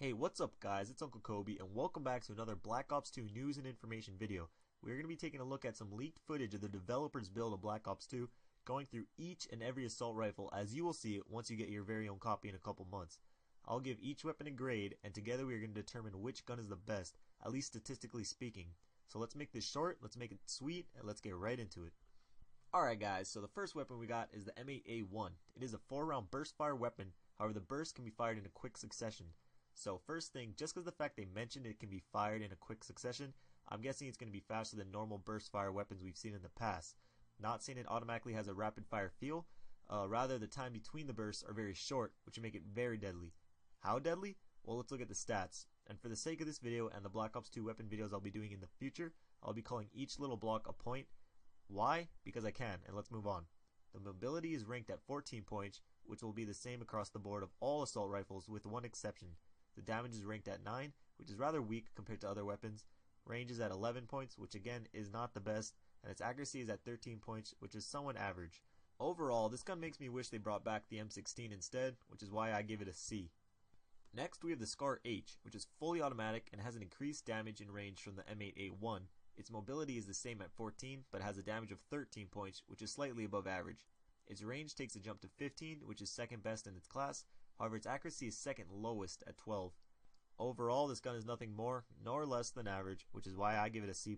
Hey, what's up guys? It's Uncle Kobe and welcome back to another Black Ops 2 news and information video. We're going to be taking a look at some leaked footage of the developers build of Black Ops 2, going through each and every assault rifle as you will see it once you get your very own copy in a couple months. I'll give each weapon a grade and together we are going to determine which gun is the best, at least statistically speaking. So let's make this short, let's make it sweet, and let's get right into it. Alright guys, so the first weapon we got is the M8A1. It is a 4-round burst fire weapon, however the burst can be fired in a quick succession. So first thing, just because the fact they mentioned it can be fired in a quick succession, I'm guessing it's going to be faster than normal burst fire weapons we've seen in the past. Not saying it automatically has a rapid fire feel, rather the time between the bursts are very short, which would make it very deadly. How deadly? Well, let's look at the stats. And for the sake of this video and the Black Ops 2 weapon videos I'll be doing in the future, I'll be calling each little block a point. Why? Because I can, and let's move on. The mobility is ranked at 14 points, which will be the same across the board of all assault rifles with one exception. The damage is ranked at 9, which is rather weak compared to other weapons. Range is at 11 points, which again is not the best, and its accuracy is at 13 points, which is somewhat average. Overall, this gun makes me wish they brought back the M16 instead, which is why I give it a C. Next we have the SCAR H, which is fully automatic and has an increased damage and range from the M8A1. Its mobility is the same at 14, but has a damage of 13 points, which is slightly above average. Its range takes a jump to 15, which is second best in its class, however its accuracy is second lowest at 12. Overall, this gun is nothing more nor less than average, which is why I give it a C+.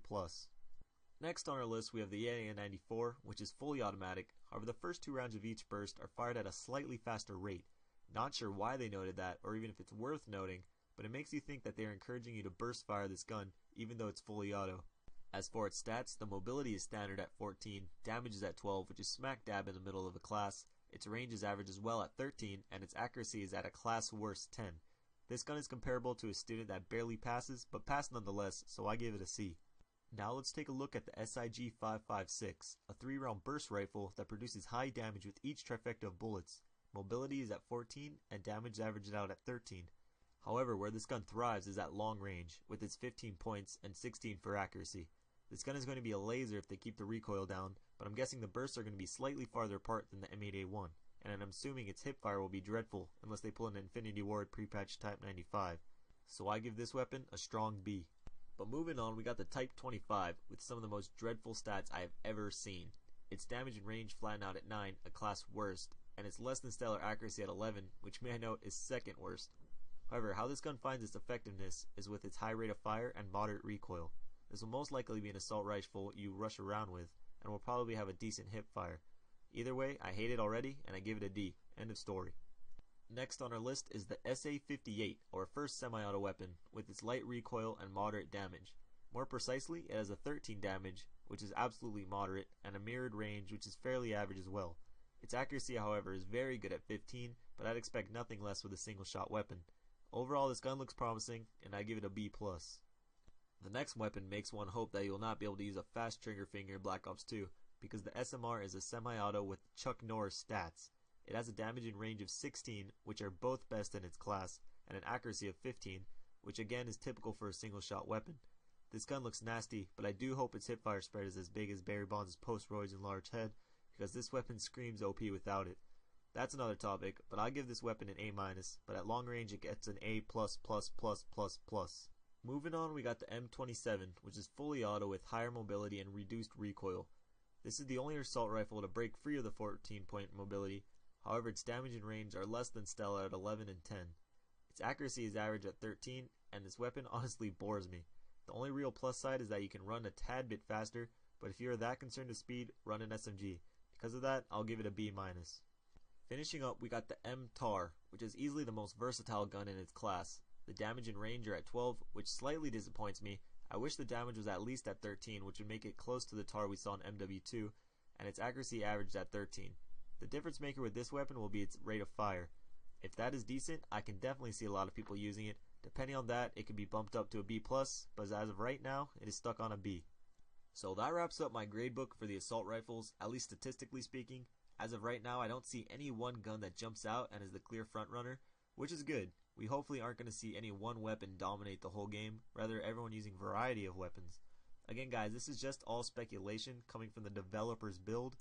Next on our list we have the AN-94, which is fully automatic, however the first 2 rounds of each burst are fired at a slightly faster rate. Not sure why they noted that, or even if it's worth noting, but it makes you think that they are encouraging you to burst fire this gun, even though it's fully auto. As for its stats, the mobility is standard at 14, damage is at 12, which is smack dab in the middle of the class, its range is average as well at 13, and its accuracy is at a class worst 10. This gun is comparable to a student that barely passes, but passed nonetheless, so I give it a C. Now let's take a look at the SIG-556, a 3-round burst rifle that produces high damage with each trifecta of bullets. Mobility is at 14, and damage averages out at 13. However, where this gun thrives is at long range, with its 15 points and 16 for accuracy. This gun is going to be a laser if they keep the recoil down, but I'm guessing the bursts are going to be slightly farther apart than the M8A1, and I'm assuming its hipfire will be dreadful unless they pull an Infinity Ward pre-patch Type 95. So I give this weapon a strong B. But moving on, we got the Type 25 with some of the most dreadful stats I have ever seen. Its damage and range flatten out at 9, a class worst, and its less than stellar accuracy at 11, which may I note is second worst. However, how this gun finds its effectiveness is with its high rate of fire and moderate recoil. This will most likely be an assault rifle you rush around with, and will probably have a decent hip fire. Either way, I hate it already, and I give it a D. End of story. Next on our list is the SA-58, or first semi-auto weapon, with its light recoil and moderate damage. More precisely, it has a 13 damage, which is absolutely moderate, and a mirrored range, which is fairly average as well. Its accuracy, however, is very good at 15, but I'd expect nothing less with a single-shot weapon. Overall, this gun looks promising, and I give it a B+. The next weapon makes one hope that you will not be able to use a fast trigger finger in Black Ops 2, because the SMR is a semi-auto with Chuck Norris stats. It has a damage and range of 16, which are both best in its class, and an accuracy of 15, which again is typical for a single-shot weapon. This gun looks nasty, but I do hope its hipfire spread is as big as Barry Bonds' post-roids and large head, because this weapon screams OP without it. That's another topic, but I give this weapon an A-, but at long range it gets an A+++++. Moving on, we got the M27, which is fully auto with higher mobility and reduced recoil. This is the only assault rifle to break free of the 14-point mobility, however its damage and range are less than stellar at 11 and 10. Its accuracy is average at 13, and this weapon honestly bores me. The only real plus side is that you can run a tad bit faster, but if you are that concerned with speed, run an SMG. Because of that, I'll give it a B-. Finishing up, we got the MTAR, which is easily the most versatile gun in its class. The damage and range are at 12, which slightly disappoints me. I wish the damage was at least at 13, which would make it close to the TAR we saw in MW2, and its accuracy averaged at 13. The difference maker with this weapon will be its rate of fire. If that is decent, I can definitely see a lot of people using it. Depending on that, it could be bumped up to a B+, but as of right now, it is stuck on a B. So that wraps up my gradebook for the assault rifles, at least statistically speaking. As of right now, I don't see any one gun that jumps out and is the clear frontrunner, which is good. We hopefully aren't going to see any one weapon dominate the whole game, rather everyone using variety of weapons. Again guys, this is just all speculation coming from the developer's build.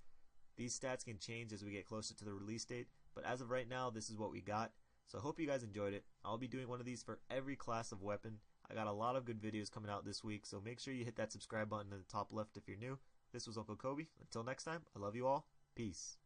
These stats can change as we get closer to the release date, but as of right now, this is what we got. So I hope you guys enjoyed it. I'll be doing one of these for every class of weapon. I got a lot of good videos coming out this week, so make sure you hit that subscribe button in the top left if you're new. This was Uncle Kobe. Until next time, I love you all. Peace.